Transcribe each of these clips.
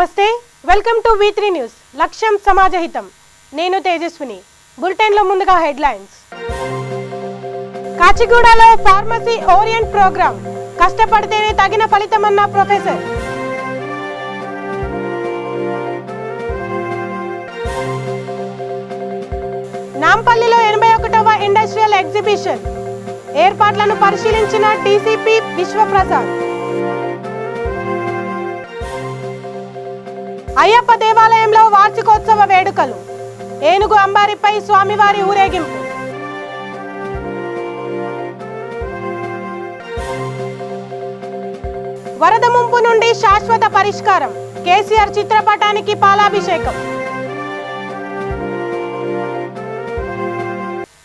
నమస్తే, welcome to V3 news. లక్ష్యం సమాజహితం. నేను తేజస్విని. బులెటిన్లో ముందుగా హెడ్లైన్స్. కాచిగూడలో ఫార్మసీ ఓరియంట్ ప్రోగ్రాం. కష్టపడితేనే తగిన ఫలితమన్న ప్రొఫెసర్. నాంపల్లిలో 81వ ఇండస్ట్రియల్ ఎగ్జిబిషన్ ఏర్పాట్లను పరిశీలించిన డీసీపీ విశ్వప్రసాద్. అయ్యప్ప దేవాలయంలో వార్షికోత్సవ వేడుకలు. ఏనుగు అంబారిపై స్వామివారి ఊరేగింపు. వరద ముంపు నుండి శాశ్వత పరిష్కారం. కేసీఆర్ చిత్రపటానికి పాలాభిషేకం.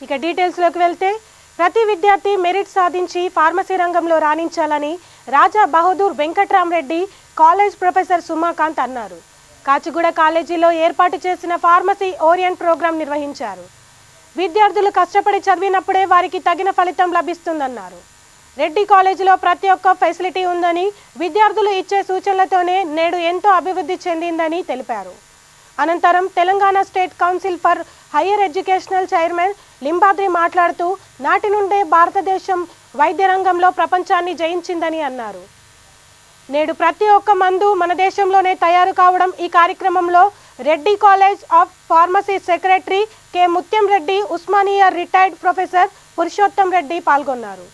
ఇక డీటెయిల్స్ లోకి వెళ్తే, ప్రతి విద్యార్థి మెరిట్ సాధించి ఫార్మసీ రంగంలో రాణించాలని రాజా బహదూర్ వెంకట్రామరెడ్డి కాలేజ్ ప్రొఫెసర్ సుమాకాంత్ అన్నారు. కాచిగూడ కాలేజీలో ఏర్పాటు చేసిన ఫార్మసీ ఓరియంట్ ప్రోగ్రాం నిర్వహించారు. విద్యార్థులు కష్టపడి చదివినప్పుడే వారికి తగిన ఫలితం లభిస్తుందన్నారు. రెడ్డి కాలేజీలో ప్రతి ఒక్క ఫెసిలిటీ ఉందని, విద్యార్థులు ఇచ్చే సూచనలతోనే నేడు ఎంతో అభివృద్ధి చెందిందని తెలిపారు. అనంతరం Telangana state council for higher educational chairman Limbadri మాట్లాడుతూ, నాటి నుండే భారతదేశం వైద్య రంగంలో ప్రపంచాన్ని జయించిందని అన్నారు. నేడు ప్రతి ఒక్క మందు మన దేశంలోనే తయారు కావడం. ఈ కార్యక్రమంలో Reddy college of pharmacy secretary K ముత్యం రెడ్డి, ఉస్మానియా రిటైర్డ్ ప్రొఫెసర్ పురుషోత్తం రెడ్డి పాల్గొన్నారు.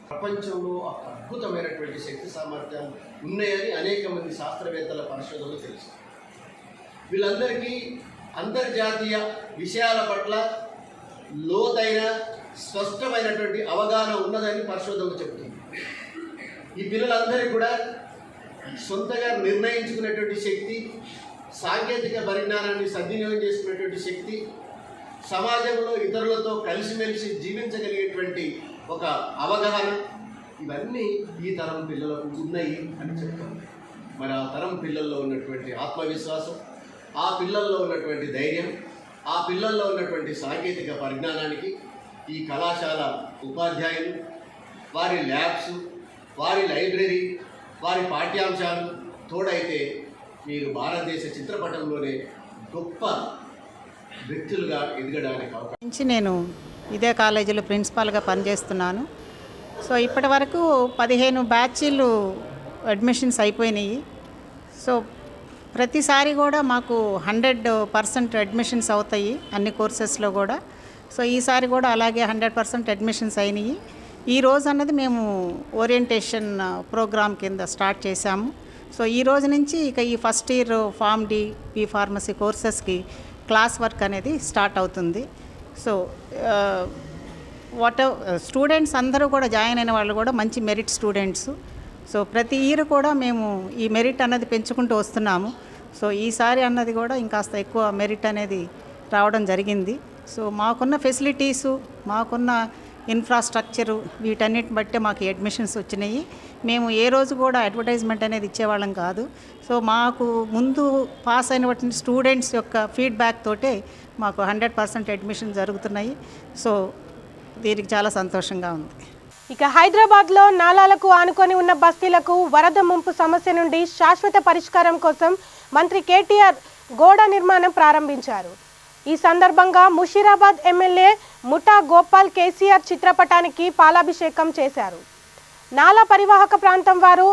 ప్రపంచంలో అద్భుతమైనటువంటి శక్తి సామర్థ్యాలు ఉన్నాయని అనేక మంది శాస్త్రవేత్తల పరిశోధనలు తెలుసు. వీళ్ళందరికీ అంతర్జాతీయ విషయాల పట్ల లోతైన స్పష్టమైనటువంటి అవగాహన ఉన్నదని పరిశోధనలు చెబుతుంది. ఈ పిల్లలందరికీ కూడా సొంతగా నిర్ణయించుకునేటువంటి శక్తి, సాంకేతిక పరిజ్ఞానాన్ని సద్వినియోగం చేసుకునేటువంటి శక్తి, సమాజంలో ఇతరులతో కలిసిమెలిసి జీవించగలిగేటువంటి ఒక అవగాహన, ఇవన్నీ ఈ తరం పిల్లలకు ఉన్నాయి అని చెప్తాం. మరి ఆ తరం పిల్లల్లో ఉన్నటువంటి ఆత్మవిశ్వాసం, ఆ పిల్లల్లో ఉన్నటువంటి ధైర్యం, ఆ పిల్లల్లో ఉన్నటువంటి సాంకేతిక పరిజ్ఞానానికి ఈ కళాశాల ఉపాధ్యాయులు, వారి ల్యాబ్స్, వారి లైబ్రరీ, వారి పాఠ్యాంశాలు తోడైతే మీరు భారతదేశ చిత్రపటంలోనే గొప్ప వ్యక్తులుగా ఎదగడానికి అవకాశం. నేను ఇదే కాలేజీలో ప్రిన్సిపాల్గా పనిచేస్తున్నాను. సో ఇప్పటి వరకు 15 బ్యాచీలు అడ్మిషన్స్ అయిపోయినాయి. సో ప్రతిసారి కూడా మాకు 100% అడ్మిషన్స్ అవుతాయి అన్ని కోర్సెస్లో కూడా. సో ఈసారి కూడా అలాగే 100% అడ్మిషన్స్ అయినాయి. ఈ రోజు అన్నది మేము ఓరియంటేషన్ ప్రోగ్రామ్ కింద స్టార్ట్ చేశాము. సో ఈ రోజు నుంచి ఇక ఈ first year pharm D B pharmacy కోర్సెస్కి క్లాస్ వర్క్ అనేది స్టార్ట్ అవుతుంది. సో స్టూడెంట్స్ అందరూ కూడా జాయిన్ అయిన వాళ్ళు కూడా మంచి మెరిట్ స్టూడెంట్స్. సో ప్రతి ఇయర్ కూడా మేము ఈ మెరిట్ అన్నది పెంచుకుంటూ వస్తున్నాము. సో ఈసారి అన్నది కూడా ఇంకాస్త ఎక్కువ మెరిట్ అనేది రావడం జరిగింది. సో మాకున్న ఫెసిలిటీసు, మాకున్న ఇన్ఫ్రాస్ట్రక్చరు, వీటన్నిటిని బట్టే మాకు అడ్మిషన్స్ వచ్చినాయి. మేము ఏ రోజు కూడా అడ్వర్టైజ్మెంట్ అనేది ఇచ్చేవాళ్ళం కాదు. సో మాకు ముందు పాస్ అయినటువంటి స్టూడెంట్స్ యొక్క ఫీడ్బ్యాక్ తోటే మాకు 100% అడ్మిషన్ జరుగుతున్నాయి. సో దీనికి చాలా సంతోషంగా ఉంది. ఇక హైదరాబాద్లో నాలాలకు ఆనుకొని ఉన్న బస్తీలకు వరద ముంపు సమస్య నుండి శాశ్వత పరిష్కారం కోసం మంత్రి కేటీఆర్ గోడ నిర్మాణం ప్రారంభించారు. ఈ సందర్భంగా ముషీరాబాద్ ఎమ్మెల్యే ముఠా గోపాల్ కేసీఆర్ చిత్రపటానికి పాలాభిషేకం చేశారు. నాలా పరివాహక ప్రాంతం వారు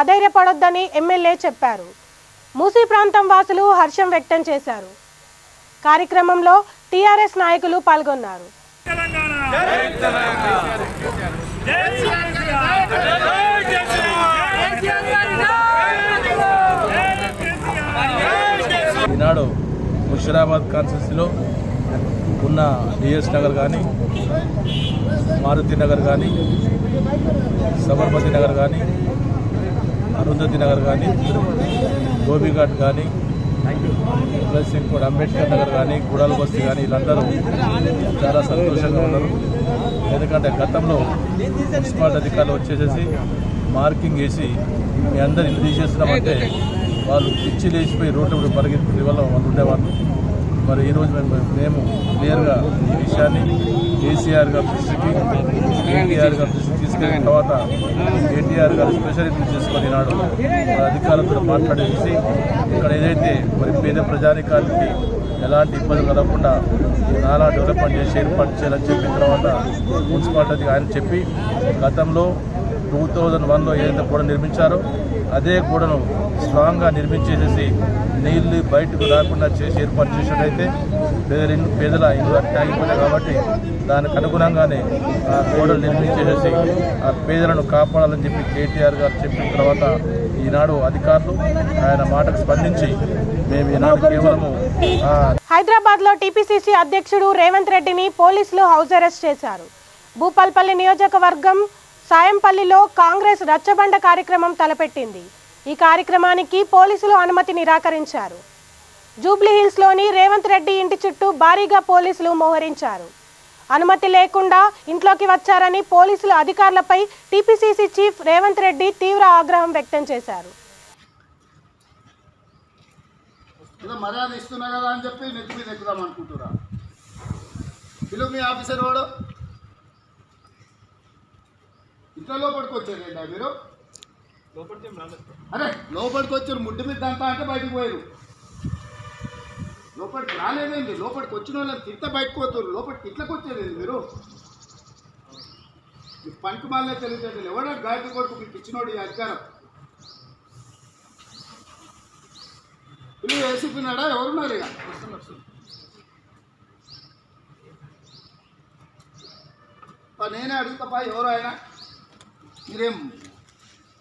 అధైర్యపడొద్దని ఎమ్మెల్యే చెప్పారు. మూసీ ప్రాంతం వాసులు హర్షం వ్యక్తం చేశారు. కార్యక్రమంలో టీఆర్ఎస్ నాయకులు పాల్గొన్నారు. జై తెలంగాణ, జై తెలంగాణ, జై తెలంగాణ, జై తెలంగాణ. ఈనాడు ముషిరాబాద్ కాన్స్టిట్యూన్సీలో ఉన్న డిఎస్ నగర్ కానీ, మారుతి నగర్ కానీ, సబర్మతి నగర్ కానీ, అరుంధతి నగర్ కానీ, గోబీఘాట్ కానీ, ప్లస్ ఇంకోటి అంబేద్కర్ నగర్ కానీ, గుడాల బస్తీ కానీ, వీళ్ళందరూ చాలా సంతోషంగా ఉన్నారు. ఎందుకంటే గతంలో మున్సిపాలిటీ అధికారులు వచ్చేసేసి మార్కింగ్ వేసి మీ అందరు ఇల్లు తీసేస్తున్నామంటే వాళ్ళు పిచ్చి లేచిపోయి రోడ్డు పరిగెత్తుకునే వల్ల వాళ్ళు ఉండేవాళ్ళు. మరి ఈరోజు మేము క్లియర్గా ఈ విషయాన్ని కేసీఆర్ గారి దృష్టికి, కేటీఆర్ గారి దృష్టికి తీసుకెళ్ళిన తర్వాత కేటీఆర్ గారు స్పెషల్ ఇంట్రెస్ట్ చేసుకొని నాడు అధికారులతో మాట్లాడేసి ఇక్కడ ఏదైతే మరి పేద ప్రజానికానికి ఎలాంటి ఇబ్బంది కలగకుండా నాలా డెవలప్మెంట్ చేసి ఏర్పాటు చేయాలని చెప్పిన తర్వాత మున్సిపాలిటీ ఆయన చెప్పి గతంలో 2001లో ఏదైతే గోడ నిర్మించారో అదే గోడను స్ట్రాంగ్గా నిర్మించేసేసి నీళ్లు బయటకు రాకుండా చేసి ఏర్పాటు చేసినట్టయితే పేదల ఇల్లు ఆగిపోతాయి. కాబట్టి దానికి అనుగుణంగానే ఆ గోడలు నిర్మించేసేసి ఆ పేదలను కాపాడాలని చెప్పి కేటీఆర్ గారు చెప్పిన తర్వాత ఈనాడు అధికారులు ఆయన మాటకు స్పందించి మేము ఈనాడు కేవలము హైదరాబాద్ లో టీపీసీసీ అధ్యక్షుడు రేవంత్ రెడ్డిని పోలీసులు హౌస్ అరెస్ట్ చేశారు. భూపాల్పల్లి నియోజకవర్గం సాయంపల్లిలో కాంగ్రెస్ రచ్చబండ కార్యక్రమం తలపెట్టింది. ఈ కార్యక్రమానికి పోలీసులు అనుమతి నిరాకరించారు. జూబ్లీహిల్స్లోని రేవంత్ రెడ్డి ఇంటి చుట్టూ భారీగా పోలీసులు మోహరించారు. అనుమతి లేకుండా ఇంట్లోకి వచ్చారని పోలీసులు అధికారులపై టీపీసీసీ చీఫ్ రేవంత్ రెడ్డి తీవ్ర ఆగ్రహం వ్యక్తం చేశారు. మర్యాద ఇస్తున్నా కదా అని చెప్పి నెత్తి మీద ఎక్కుదాం అనుకుంటురా. పిలువు మీ ఆఫీసర్ వాడు ఇంట్లో లోపలికి వచ్చారు మీరు. అరే లోపలికి వచ్చారు, ముడ్డు మీద అంతా అంటే బయటకు పోయారు. లోపలికి రాలేదండి, లోపలికి వచ్చిన వాళ్ళని తింత బయటకు పోతారు. లోపలికి ఇట్లకి వచ్చేదండి మీరు. మీ పంట మాలే తెలియదు. ఎవడో గాయత్రి కొడుకు మీకు ఇచ్చినోడు ఈ అధికారం. పిలువు వేసిపోయినాడా? ఎవరున్నారు ఇక? నేనే అడుగుతాపా ఎవరు ఆయన. మీరేం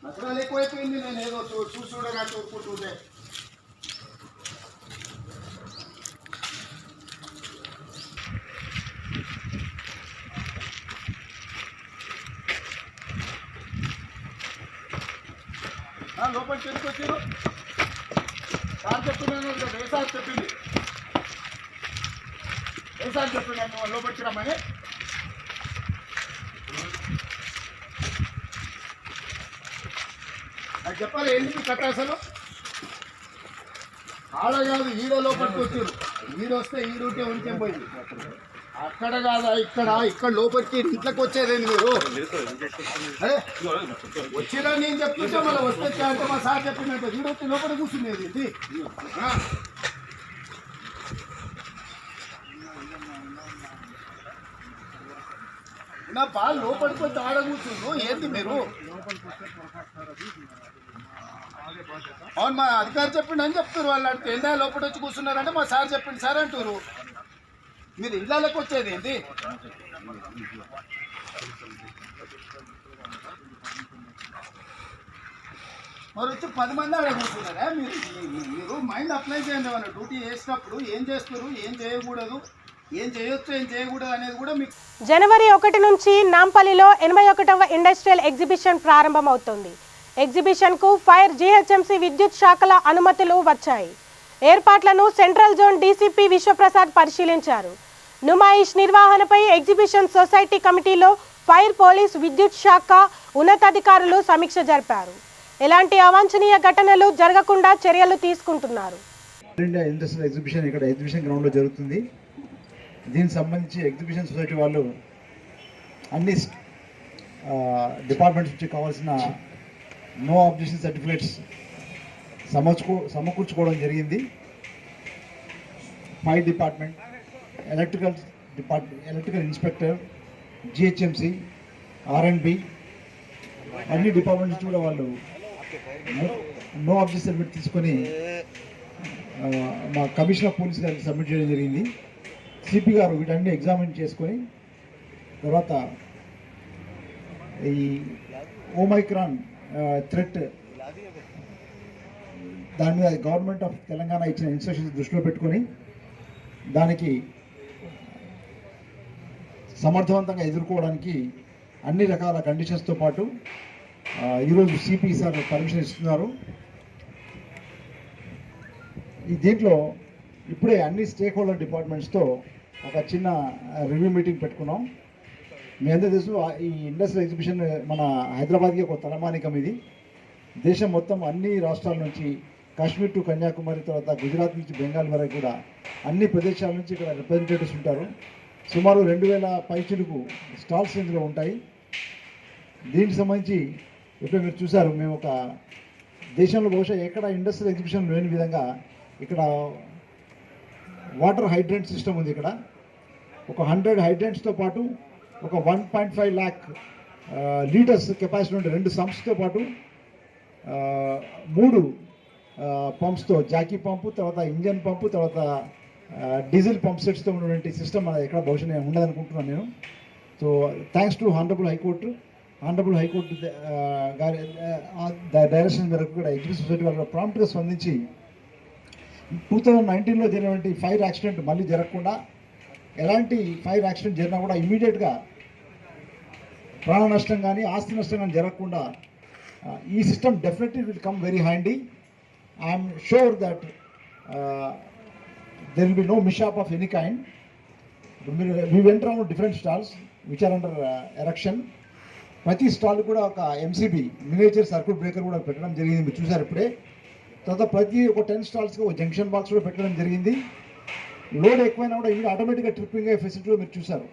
నచ్చడం ఎక్కువైపోయింది. నేను ఏదో చూడగా చూసుకుంటుంటే లోపలికి ఎందుకు వచ్చారు? సార్ చెప్తున్నాను, వేసారి చెప్పింది. వేసారి చెప్తున్నాను లోపలికి రమ్మని. నాకు చెప్పాలి ఏంటి కట్ట అసలు. ఆడ కాదు ఈడో లోపలికి వచ్చారు. ఈడొస్తే ఈ రూటే ఉంటే పోయింది. అక్కడ కాదా ఇక్కడ లోపలికి ఇంట్లోకి వచ్చేదేంటి మీరు? వచ్చినా నేను చెప్తుంటే మళ్ళీ వస్తే అంటే మా సార్ చెప్పినట్టు ఈడొచ్చి లోపల కూర్చునేది ఇది. నా బాగా లోపలికి వచ్చి ఆడ కూర్చుండ్రు ఏంటి మీరు? అవును మా అధికారి చెప్పిండు అని చెప్తారు. వాళ్ళు అంటే ఎండా లోపల వచ్చి కూర్చున్నారంటే మా సార్ చెప్పిండు సార్ అంటారు. మీరు ఇళ్ళకి వచ్చేది ఏంటి? మరి వచ్చి 10 మంది ఆడ కూర్చున్నారా? మీరు మైండ్ అప్లై చేయండి. వాళ్ళ డ్యూటీ చేసినప్పుడు ఏం చేస్తారు, ఏం చేయకూడదు, ఏం చేయొచ్చు, ఏం చేయకూడదు అనేది కూడా మీకు. జనవరి 1 నుంచి నాంపల్లిలో 81వ ఇండస్ట్రియల్ ఎగ్జిబిషన్ ప్రారంభమవుతుంది. ఎగ్జిబిషన్కు ఫైర్, జీహెచ్ఎంసీ, విద్యుత్ శాఖల అనుమతులు వచ్చాయి. ఏర్పాట్లను సెంట్రల్ జోన్ డీసీపీ విశ్వప్రసాద్ పరిశీలించారు. నుమాయిష్ నిర్వహణపై ఎగ్జిబిషన్ సొసైటీ కమిటీలో ఫైర్, పోలీస్, విద్యుత్ శాఖ ఉన్నతాధికారులు సమీక్ష జరిపారు. ఎలాంటి అవాంఛనీయ ఘటనలు జరగకుండా చర్యలు తీసుకుంటున్నారు. ఇండియా ఇండస్ట్రియల్ ఎగ్జిబిషన్ ఇక్కడ ఎగ్జిబిషన్ గ్రౌండ్లో జరుగుతుంది. దీనికి సంబంధించి ఎగ్జిబిషన్ సొసైటీ వాళ్ళు అన్ని డిపార్ట్మెంట్స్ నుంచి కావాల్సిన నో ఆబ్జెక్షన్ సర్టిఫికేట్స్ సమకూర్చుకోవడం జరిగింది. Fire department, electrical inspector, GHMC, ఆర్ఎండ్బి అన్ని డిపార్ట్మెంట్స్ నుంచి కూడా వాళ్ళు నో ఆబ్జెక్షన్ సర్టిఫికేట్ తీసుకొని మా కమిషనర్ పోలీస్ గారికి సబ్మిట్ చేయడం జరిగింది. సిపి గారు వీటన్ని ఎగ్జామిన్ చేసుకొని తర్వాత ఈ ఓమైక్రాన్ థ్రెట్ దాని మీద గవర్నమెంట్ ఆఫ్ తెలంగాణ ఇచ్చిన ఇన్స్ట్రక్షన్స్ దృష్టిలో పెట్టుకొని దానికి సమర్థవంతంగా ఎదుర్కోవడానికి అన్ని రకాల కండిషన్స్తో పాటు ఈరోజు సిపి సార్ పర్మిషన్ ఇస్తున్నారు. ఈ దీంట్లో ఇప్పుడే అన్ని స్టేక్ హోల్డర్ డిపార్ట్మెంట్స్తో ఒక చిన్న రివ్యూ మీటింగ్ పెట్టుకున్నాం. మీ అందరూ తెలుసు ఈ ఇండస్ట్రియల్ ఎగ్జిబిషన్ మన హైదరాబాద్కి ఒక తలమానికం. ఇది దేశం మొత్తం అన్ని రాష్ట్రాల నుంచి కాశ్మీర్ టు కన్యాకుమారి, తర్వాత గుజరాత్ నుంచి బెంగాల్ వరకు కూడా అన్ని ప్రదేశాల నుంచి ఇక్కడ రిప్రజెంటేటివ్స్ ఉంటారు. సుమారు 2000 పైచిలకు స్టాల్స్ ఇందులో ఉంటాయి. దీనికి సంబంధించి ఇప్పుడు మీరు చూసారు, మేము ఒక దేశంలో బహుశా ఎక్కడ ఇండస్ట్రియల్ ఎగ్జిబిషన్ లేని విధంగా ఇక్కడ వాటర్ హైడ్రెంట్ సిస్టమ్ ఉంది. ఇక్కడ ఒక 100 హైడ్రెంట్స్తో పాటు ఒక 1.5 lakh లీటర్స్ కెపాసిటీ ఉండే 2 సంప్స్తో పాటు 3 పంప్స్తో, జాకీ పంపు, తర్వాత ఇంజన్ పంపు, తర్వాత డీజిల్ పంప్ సెట్స్తో ఉన్నటువంటి సిస్టమ్ ఎక్కడ బహుశా ఉండదనుకుంటున్నాను నేను. So thanks to honourable high court గారి డైరెక్షన్ మేరకు కూడా ఎగ్జిబిషన్ సొసైటీ వాళ్ళు ప్రాంప్ట్గా స్పందించి 2019లో జరిగినటువంటి ఫైర్ యాక్సిడెంట్ మళ్ళీ జరగకుండా, ఎలాంటి ఫైర్ యాక్సిడెంట్ జరిగినా కూడా ఇమీడియట్గా ప్రాణ నష్టం కానీ ఆస్తి నష్టం కానీ జరగకుండా ఈ system definitely will come very handy. I'm sure that there will be no mishap of any kind. We went around different stalls which are under erection. ప్రతి స్టాల్ కూడా ఒక ఎంసీబీ మినియేచర్ సర్క్యూట్ బ్రేకర్ కూడా పెట్టడం జరిగింది, మీరు చూసారు ఇప్పుడే. తర్వాత ప్రతి ఒక 10 స్టాల్స్కి ఒక జంక్షన్ బాక్స్ కూడా పెట్టడం జరిగింది. లోడ్ ఎక్కువైనా కూడా ఇవి ఆటోమేటిక్గా ట్రిప్పింగ్ అయ్యే ఫెసిలిటీ మీరు చూసారు.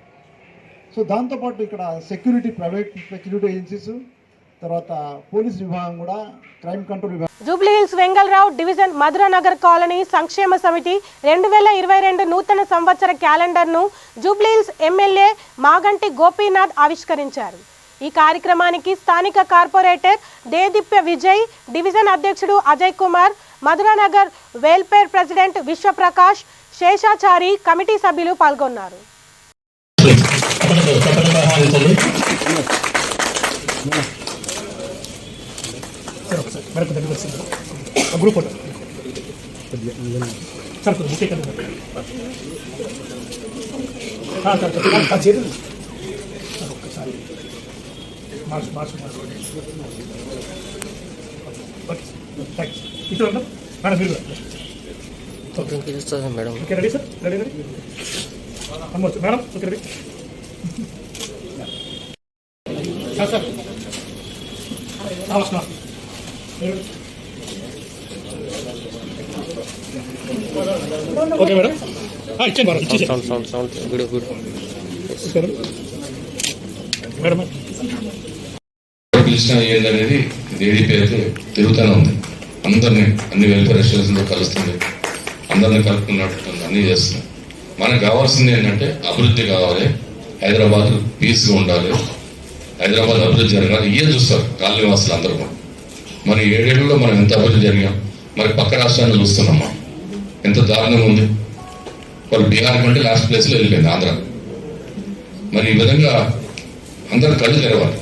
సో దాంతోపాటు ఇక్కడ సెక్యూరిటీ, ప్రైవేట్ సెక్యూరిటీ ఏజెన్సీస్, తర్వాత పోలీస్ విభాగం కూడా, క్రైమ్ కంట్రోల్ విభాగం. జూబ్లీహిల్స్ వెంగళరావు డివిజన్ మధురానగర్ కాలనీ సంక్షేమ సమితి 2022 నూతన సంవత్సర క్యాలెండర్ను జూబ్లీహిల్స్ ఎమ్మెల్యే మాగంటి గోపీనాథ్ ఆవిష్కరించారు. ఈ కార్యక్రమానికి స్థానిక కార్పొరేటర్ దేదీప్య విజయ్, డివిజన్ అధ్యక్షుడు Ajay Kumar, Madhura Nagar welfare president Vishwaprakash, Seshachari, committee సభ్యులు పాల్గొన్నారు. Madam ready sir, ready madam, okay ready sir. వస్తున్నా ఓకే మేడం, ఇచ్చేయండి మేడం, ఇచ్చేసి సౌండ్ గుడ్ మేడం. పిలిచిన ఏంటనేది దేదీపీ అయితే తిరుగుతూనే ఉంది. అందరినీ అన్ని వెల్ఫేర్ అసోసియేషన్తో కలుస్తుంది, అందరినీ కలుపుకున్నట్టు అన్నీ చేస్తుంది. మనకు కావాల్సింది ఏంటంటే అభివృద్ధి కావాలి, హైదరాబాద్ పీస్గా ఉండాలి, హైదరాబాద్ అభివృద్ధి జరగాలి. ఇవే చూస్తారు కాలనీ వాసులు అందరూ కూడా. మరి 7 ఏళ్లలో మనం ఎంత అభివృద్ధి జరిగాం, మరి పక్క రాష్ట్రాన్ని చూస్తున్నామా ఎంత దారుణంగా ఉంది. వాళ్ళు బీహార్ కంటే లాస్ట్ ప్లేస్లో వెళ్ళిపోయింది ఆంధ్ర. మరి ఈ విధంగా అందరూ కళ్ళు తెరవాలి,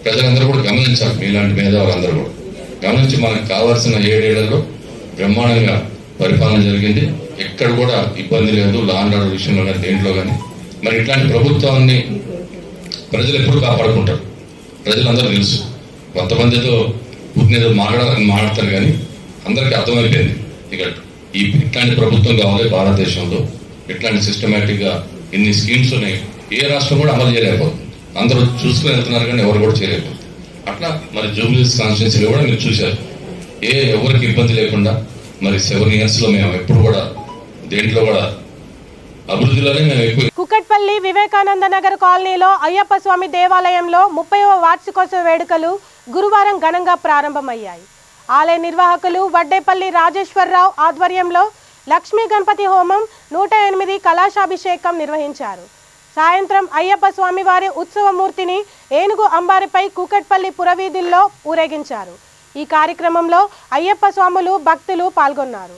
ప్రజలందరూ కూడా గమనించాలి. మీలాంటి మేధావులు అందరూ కూడా గమనించి మనకు కావాల్సిన 7 ఏళ్లలో బ్రహ్మాండంగా పరిపాలన జరిగింది. ఎక్కడ కూడా ఇబ్బంది లేదు, లా అండ్ ఆర్డర్ విషయంలో కానీ దేంట్లో కానీ. మరి ఇట్లాంటి ప్రభుత్వాన్ని ప్రజలు ఎప్పుడు కాపాడుకుంటారు, ప్రజలందరూ తెలుసు. కొంతమందితో ఏదో మాట్లాడతారు కానీ అందరికీ అర్థమైపోయింది ఇక ఇట్లాంటి ప్రభుత్వం కావాలి భారతదేశంలో. ఇట్లాంటి సిస్టమేటిక్గా ఇన్ని స్కీమ్స్ ఉన్నాయి, ఏ రాష్ట్రం కూడా అమలు చేయలేకపోతుంది. అందరూ చూసుకుని వెళ్తున్నారు కానీ ఎవరు కూడా చేయలేకపోతుంది. అట్లా మరి జూబ్లీహిల్స్ కాన్స్టిట్యున్సీలో కూడా మీరు చూశారు, ఎవరికి ఇబ్బంది లేకుండా మరి 7 yearsలో మేము ఎప్పుడు కూడా దేంట్లో కూడా అభివృద్ధిలోనే మేము ఎక్కువ. కుకట్పల్లి వివేకానంద నగర్ కాలనీలో అయ్యప్ప స్వామి దేవాలయంలో 30వ వార్షికోత్సవ వేడుకలు గురువారం ఘనంగా ప్రారంభమయ్యాయి. ఆలయ నిర్వాహకులు వడ్డేపల్లి రాజేశ్వరరావు ఆధ్వర్యంలో లక్ష్మీ గణపతి హోమం, 108 కలశాభిషేకం నిర్వహించారు. సాయంత్రం అయ్యప్ప స్వామివారి ఉత్సవమూర్తిని ఏనుగు అంబారిపై కూకట్పల్లి పురవీధుల్లో ఊరేగించారు. ఈ కార్యక్రమంలో అయ్యప్ప స్వాములు, భక్తులు పాల్గొన్నారు.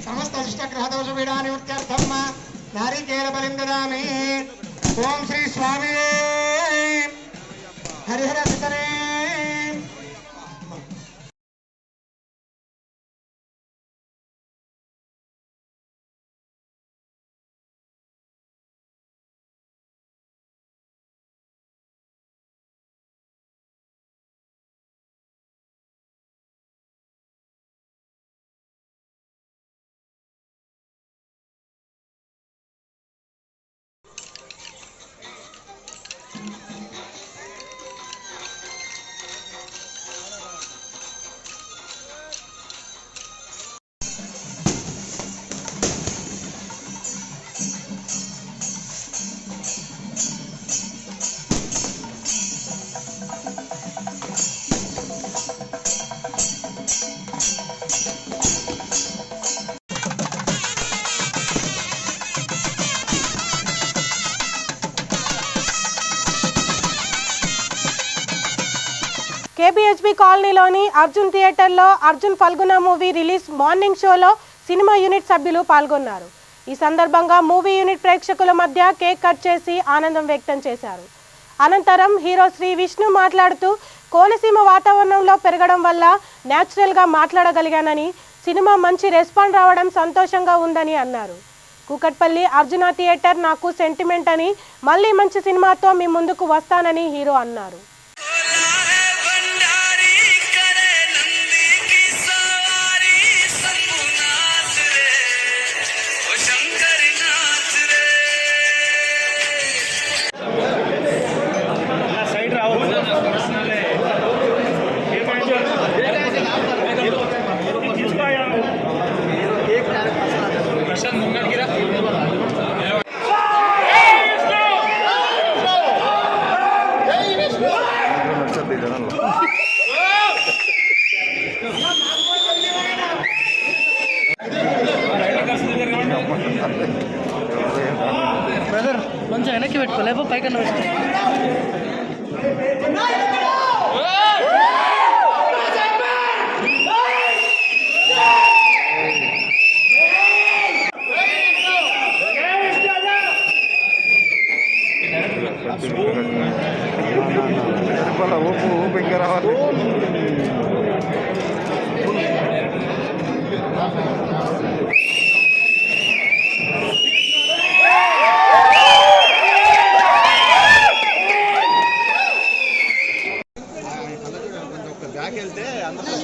समस्त अष्टग्रहदोष पीडानिवृत्त्यर्थं नारिकेल बलिं ददामि। ओम श्री स्वामी हरिहर सुतने కేబిహెచ్బి కాలనీలోని అర్జున్ థియేటర్లో Arjun Phalguna movie release morning షోలో సినిమా యూనిట్ సభ్యులు పాల్గొన్నారు. ఈ సందర్భంగా మూవీ యూనిట్ ప్రేక్షకుల మధ్య కేక్ కట్ చేసి ఆనందం వ్యక్తం చేశారు. అనంతరం హీరో శ్రీ విష్ణు మాట్లాడుతూ కోనసీమ వాతావరణంలో పెరగడం వల్ల న్యాచురల్గా మాట్లాడగలిగానని, సినిమా మంచి రెస్పాన్స్ రావడం సంతోషంగా ఉందని అన్నారు. కూకట్పల్లి అర్జున థియేటర్ నాకు సెంటిమెంట్ అని, మళ్ళీ మంచి సినిమాతో మీ ముందుకు వస్తానని హీరో అన్నారు. బ్రదర్ కొంచెం వెనక్కి పెట్టుకో, లేకపోతే పైకన్నా పెట్టుకో. ఊపు ఇంకా రావాలి. బ్యాక్ వెళ్తే అందరూ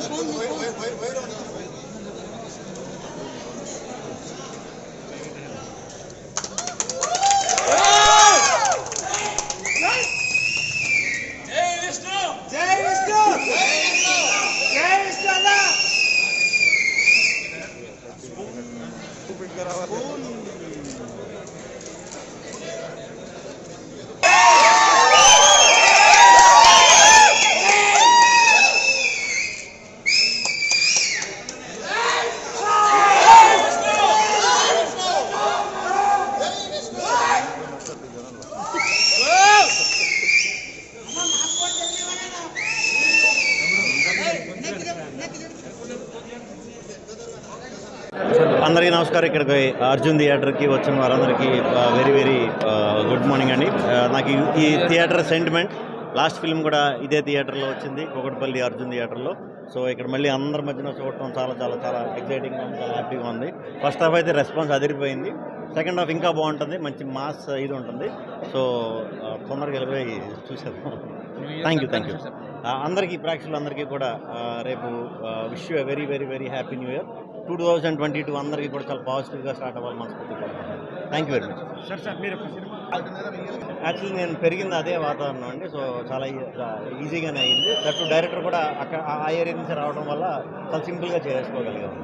అందరికీ నమస్కారం. ఇక్కడికి అర్జున్ థియేటర్కి వచ్చిన వారందరికీ వెరీ వెరీ గుడ్ మార్నింగ్ అండి. నాకు ఈ థియేటర్ సెంటిమెంట్ లాస్ట్ ఫిల్మ్ కూడా ఇదే థియేటర్లో వచ్చింది, కూకట్పల్లి అర్జున్ థియేటర్లో. సో ఇక్కడ మళ్ళీ అందరి మధ్యన చూడటం చాలా చాలా చాలా ఎక్సైటింగ్గా ఉంది, చాలా హ్యాపీగా ఉంది. ఫస్ట్ హాఫ్ అయితే రెస్పాన్స్ అదిరిపోయింది, సెకండ్ హాఫ్ ఇంకా బాగుంటుంది, మంచి మాస్ ఇది ఉంటుంది. సో తొందరగా వెళ్ళిపోయి చూసేద్దాం. థ్యాంక్ యూ అందరికీ, ప్రేక్షకులందరికీ కూడా రేపు wish you very very very happy new year 2022. అందరికీ కూడా చాలా పాజిటివ్గా స్టార్ట్ అవ్వాలి మనస్ఫూర్తి కూడా. Thank you very much. Actually నేను పెరిగింది అదే వాతావరణం అండి, సో చాలా ఈజీగానే అయ్యింది. దట్టు డైరెక్టర్ కూడా అక్కడ ఆ ఏరియా నుంచి రావడం వల్ల చాలా సింపుల్గా చేసుకోగలిగాము.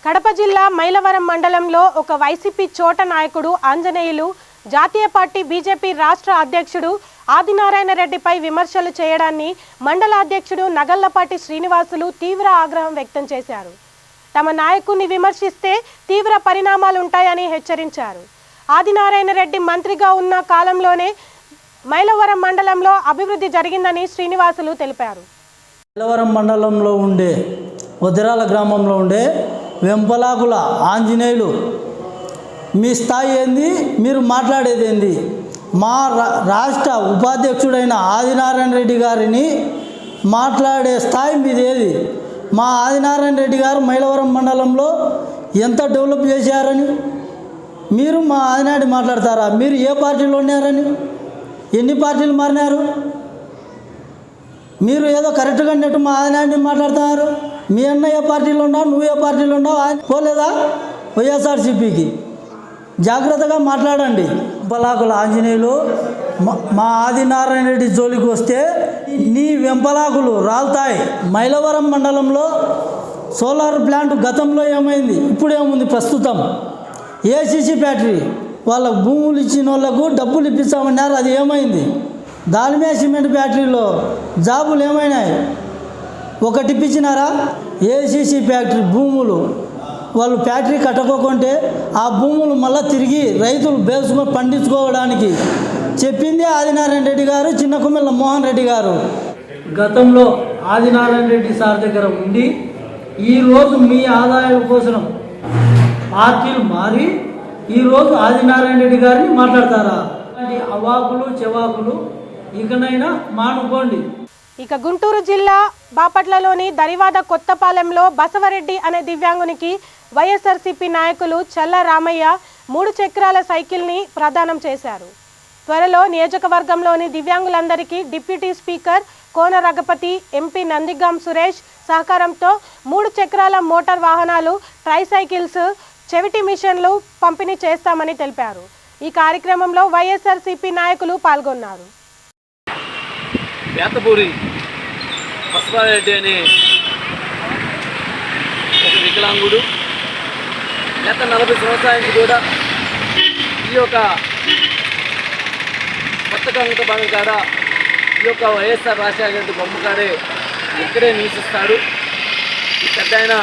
కడప జిల్లా మైలవరం మండలంలో ఒక వైసీపీ చోట నాయకుడు ఆంజనేయులు జాతీయ పార్టీ బీజేపీ రాష్ట్ర అధ్యక్షుడు ఆదినారాయణ రెడ్డిపై విమర్శలు చేయడాన్ని మండల అధ్యక్షుడు నగళ్లపాటి శ్రీనివాసులు తీవ్ర ఆగ్రహం వ్యక్తం చేశారు. తమ నాయకుడిని విమర్శిస్తే తీవ్ర పరిణామాలుంటాయని హెచ్చరించారు. ఆదినారాయణ రెడ్డి మంత్రిగా ఉన్న కాలంలోనే మైలవరం మండలంలో అభివృద్ధి జరిగిందని శ్రీనివాసులు తెలిపారు. మైలవరం మండలంలో ఉండే వదిరాల గ్రామంలో ఉండే వెంపలాకుల ఆంజనేయులు, మీ స్థాయి ఏంది, మీరు మాట్లాడేది ఏంది? మా రాష్ట్ర ఉపాధ్యక్షుడైన ఆదినారాయణ రెడ్డి గారిని మాట్లాడే స్థాయి మీది ఏది? మా ఆదినారాయణ రెడ్డి గారు మైలవరం మండలంలో ఎంత డెవలప్ చేశారని మీరు మా ఆదినాయుడు మాట్లాడతారా? మీరు ఏ పార్టీలో ఉన్నారని, ఎన్ని పార్టీలు మారినారు? మీరు ఏదో కరెక్ట్గా అన్నట్టు మా ఆదినాయుడిని మాట్లాడుతున్నారు. మీ అన్న ఏ పార్టీలో ఉన్నావు, నువ్వు ఏ పార్టీలో ఉన్నావు, పోలేదా వైఎస్ఆర్సీపీకి? జాగ్రత్తగా మాట్లాడండి. వెంపలాకుల ఆంజనేయులు, మా ఆదినారాయణ రెడ్డి జోలికి వస్తే నీ వెంపలాకులు రాలుతాయి. మైలవరం మండలంలో సోలార్ ప్లాంట్ గతంలో ఏమైంది, ఇప్పుడు ఏముంది ప్రస్తుతం? ఏసీసీ ఫ్యాక్టరీ వాళ్ళకు భూములు ఇచ్చిన వాళ్ళకు డబ్బులు ఇప్పిస్తామన్నారు, అది ఏమైంది? దాల్మియా సిమెంట్ ఫ్యాక్టరీలో జాబులు ఏమైనాయి? ఒకటి ఇప్పించినారా? ఏసీసీ ఫ్యాక్టరీ భూములు వాళ్ళు ఫ్యాక్టరీ కట్టుకోకుంటే ఆ భూములు మళ్ళీ తిరిగి రైతులు బేసుకొని పండించుకోవడానికి చెప్పింది ఆదినారాయణ రెడ్డి గారు, చిన్న కుమ్మెళ్ళ మోహన్ రెడ్డి గారు. గతంలో ఆదినారాయణ రెడ్డి సార్ దగ్గర ఉండి ఈరోజు మీ ఆదాయం కోసం పార్టీలు మారి ఈరోజు ఆదినారాయణ రెడ్డి గారిని మాట్లాడతారా? అవాకులు చెవాకులు ఇకనైనా మానుకోండి. ఇక గుంటూరు జిల్లా బాపట్లలోని దరివాద కొత్తపాలెంలో బసవరెడ్డి అనే దివ్యాంగునికి వైఎస్ఆర్సీపీ నాయకులు చల్ల రామయ్య 3 చక్రాల సైకిల్ని ప్రదానం చేశారు. త్వరలో నియోజకవర్గంలోని దివ్యాంగులందరికీ డిప్యూటీ స్పీకర్ కోన రఘపతి, ఎంపీ నందిగాం సురేష్ సహకారంతో 3 చక్రాల మోటార్ వాహనాలు, ట్రైసైకిల్స్, చెవిటి మిషన్లు పంపిణీ చేస్తామని తెలిపారు. ఈ కార్యక్రమంలో వైఎస్ఆర్సీపీ నాయకులు పాల్గొన్నారు. వేతపూరి బసవరెడ్డి అనే ఒక వికలాంగుడు గత 40 సంవత్సరాల నుంచి కూడా ఈ యొక్క కొత్త కంగటపాలెం కాడ ఈ యొక్క వైఎస్ఆర్ రాజశేఖర రెడ్డి బొమ్మ కాడే ఇక్కడే నివసిస్తాడు. ఈ పెద్ద ఆయన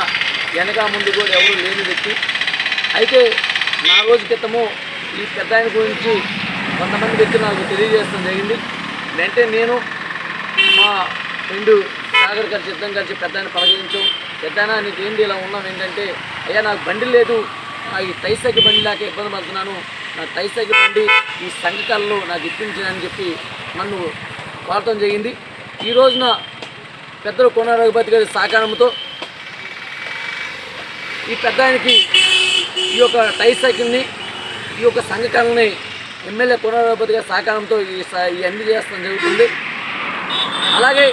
వెనక ముందు కూడా ఎవరు లేని వ్యక్తి. అయితే 4 రోజుల క్రితము ఈ పెద్ద ఆయన గురించి కొంతమంది వ్యక్తులు నాకు తెలియజేయడం జరిగింది. వెంటనే నేను మా ఫ్రెండు సాగర్ గారు చిత్తం కలిసి పెద్ద ఆయన పలకరించాం. పెద్ద ఆయన నీకు ఏంటి ఇలా ఉన్నాం ఏంటంటే, అయ్యా నాకు బండి లేదు, ఈ టైసైకిల్ బండి లేక ఇబ్బంది పడుతున్నాను, నా టైసైకిల్ బండి ఈ సంఘకాలలో నాకు ఇప్పించని చెప్పి నన్ను కోరటం జరిగింది. ఈ రోజున పెద్దలు కోన రఘుపతి గారి సహకారంతో ఈ పెద్ద ఆయనకి ఈ యొక్క టైసైకిల్ని, ఈ యొక్క సంఘకాలని ఎమ్మెల్యే కోన రఘుపతి గారి సహకారంతో ఈ అన్ని చేస్తడం జరుగుతుంది. అలాగే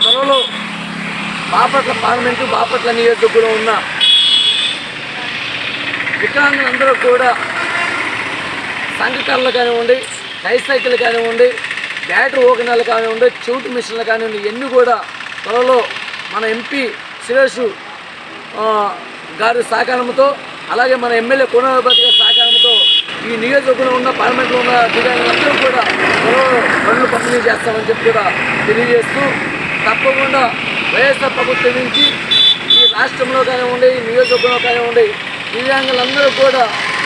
త్వరలో బాపట్ల పార్లమెంటు, బాపట్ల నియోజకవర్గంలో ఉన్న వికలాంగులందరూ కూడా సంఘకారులు కానివ్వండి, ట్రైసైకిల్ కానివ్వండి, బ్యాటరీ ఓకనాలు కానివ్వండి, చెవిటి మిషన్లు కానివ్వండి, ఇవన్నీ కూడా త్వరలో మన ఎంపీ సురేష్ గారి సహకారంతో, అలాగే మన ఎమ్మెల్యే కోన రఘుపతి గారి సహకారంతో ఈ నియోజకవర్గంలో ఉన్న పార్లమెంట్లో ఉన్న దివ్యాంగులందరూ కూడా త్వరలో పనులు పంపిణీ చేస్తామని చెప్పి కూడా తెలియజేస్తూ, తప్పకుండా వైఎస్ఆర్ ప్రభుత్వం నుంచి ఈ రాష్ట్రంలో కానివ్వండి, ఈ నియోజకవర్గంలో కానివ్వండి, దివ్యాంగులందరూ కూడా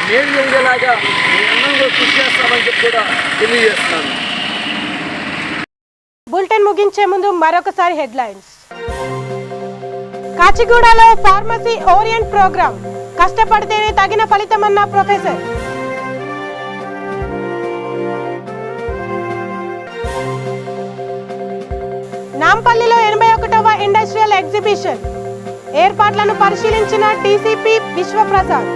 మేలు జరిగేలాగా మీ అందరూ కూడా కృషి చేస్తామని చెప్పి కూడా తెలియజేస్తున్నాను. బులెటిన్ ముగించే ముందు మరొకసారి హెడ్లైన్స్. కాచిగూడలో ఫార్మసీ ఓరియంట్ ప్రోగ్రాం, కష్టపడితేనే తగిన ఫలితమన్న ప్రొఫెసర్. నాంపల్లిలో 81వ ఇండస్ట్రియల్ ఎగ్జిబిషన్ ఏర్పాట్లను పరిశీలించిన డీసీపీ విశ్వప్రసాద్.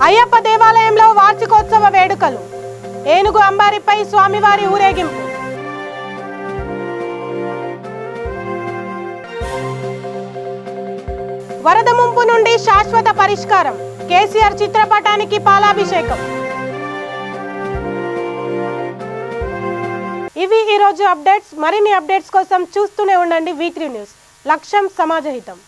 అయ్యప్ప దేవాలయంలో వార్షికోత్సవ వేడుకలు, ఏనుగు అంబారిపై స్వామివారి ఊరేగింపు. వరద ముంపు నుండి శాశ్వత పరిష్కారం, కేసీఆర్ చిత్రపటానికి పాలాభిషేకం. ఇవి ఈరోజు అప్డేట్స్. మరిన్ని అప్డేట్స్ కోసం చూస్తూనే ఉండండి V3 న్యూస్. లక్ష్యం సమాజహితం.